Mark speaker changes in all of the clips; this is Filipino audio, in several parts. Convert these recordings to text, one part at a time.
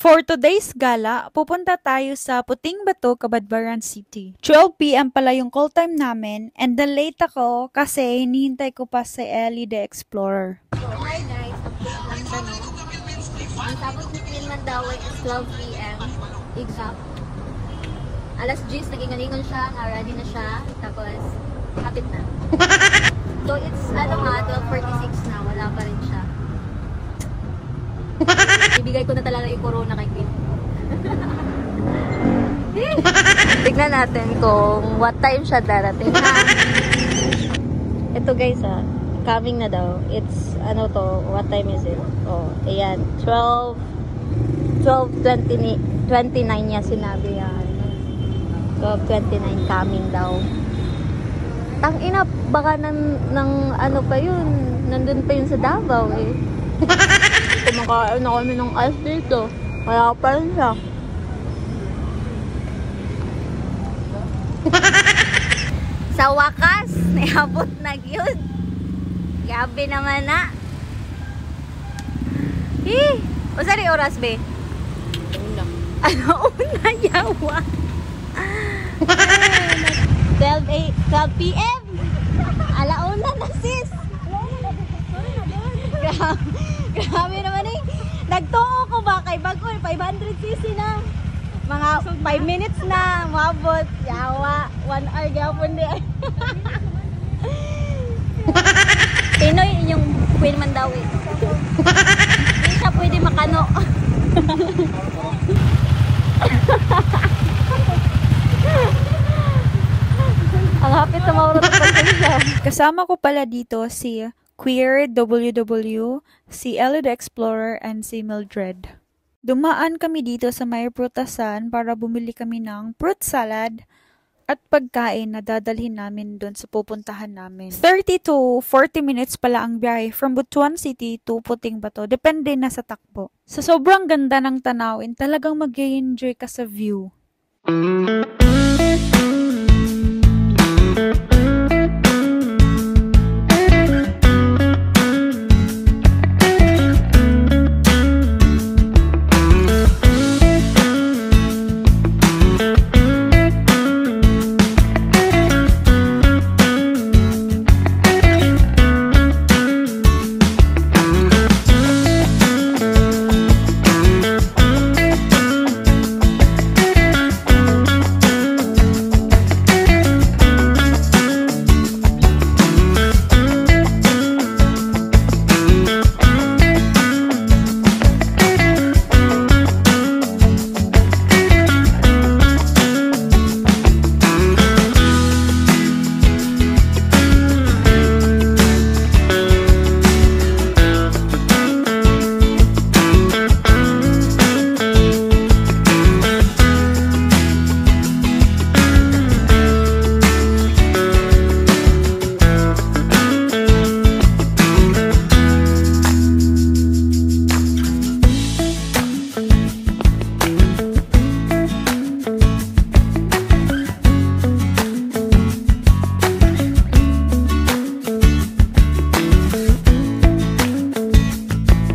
Speaker 1: For today's gala, pupunta tayo sa Puting Bato, Cabadbaran City. 12 PM pala yung call time namin and late ako kasi hinihintay ko pa si Ellie the Explorer.
Speaker 2: Hi guys, ang tanong. Ang tapos ni Queen Mandawi is 12 PM. Exact. Alas 10, naging-alingon siya, ready na siya, tapos kapit na. So it's 12:46 na, wala pa rin siya. Ibigay ko na talaga yung corona kay Queen. Tignan natin kung what time siya darating. Ito guys coming na daw. It's what time is it? Oh, ayan, 12:29 niya sinabi yan. 12:29 coming daw. Tangina, baka pa yun, nandun pa yun sa Davao eh. Kumakain na kami ng ice dito. Wala pa rin siya. Sa wakas, naabot na yun. Gabi naman na. O sari oras, be? Una. Una, yawa. 12 PM. Alauna na, sis. Grabe naman eh. Nagtungo ko ba kay Bagoy, 500cc na. Mga 5 minutes na, mabot. Yawa, 1 hour gapon di. Pinoy yung Queen Mandawi. Hindi siya pwede makano. Ang hapit sa maurot pa siya.
Speaker 1: Kasama ko pala dito si Queer WW, si Ellie the Explorer, and si Mildred. Dumaan kami dito sa may prutasan para bumili kami ng fruit salad at pagkain na dadalhin namin doon sa pupuntahan namin. 30 to 40 minutes pala ang biyahe from Butuan City to Puting Bato. Depende na sa takbo. Sa sobrang ganda ng tanawin, talagang mag-enjoy ka sa view.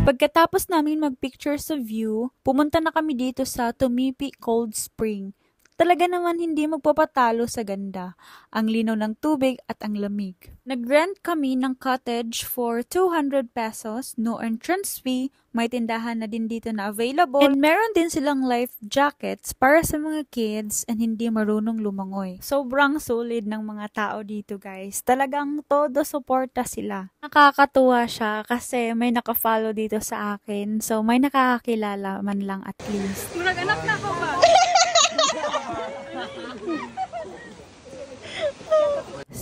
Speaker 1: Pagkatapos namin magpicture sa view, pumunta na kami dito sa Tumipi Cold Spring. Talaga naman hindi magpapatalo sa ganda, ang linaw ng tubig at ang lamig. Nag-rent kami ng cottage for 200 pesos, no entrance fee, may tindahan na din dito na available, and meron din silang life jackets para sa mga kids and hindi marunong lumangoy. Sobrang solid ng mga tao dito guys, talagang todo suporta sila. Nakakatuwa siya kasi may nakafollow dito sa akin, so may nakakakilala man lang at least.
Speaker 3: Nag-anak na ako ba?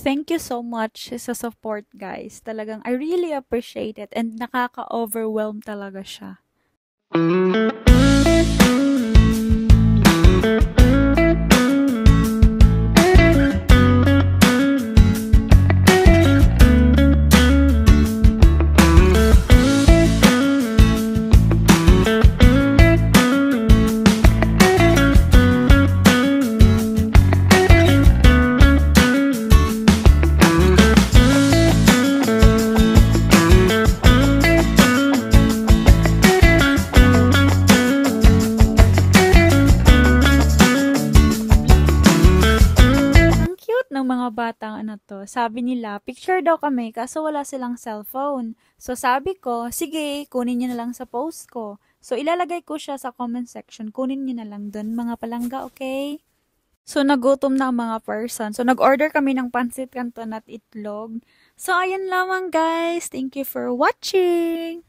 Speaker 1: Thank you so much sa support guys. Talagang I really appreciate it and nakaka-overwhelm talaga siya. batang ano to, sabi nila, picture daw kami kaso wala silang cellphone. So sabi ko, sige, kunin niyo na lang sa post ko. So ilalagay ko siya sa comment section, kunin niyo na lang dun mga palangga, okay? So nagutom na ang mga person. So nag-order kami ng pansit canton at itlog. So ayan lamang guys, thank you for watching!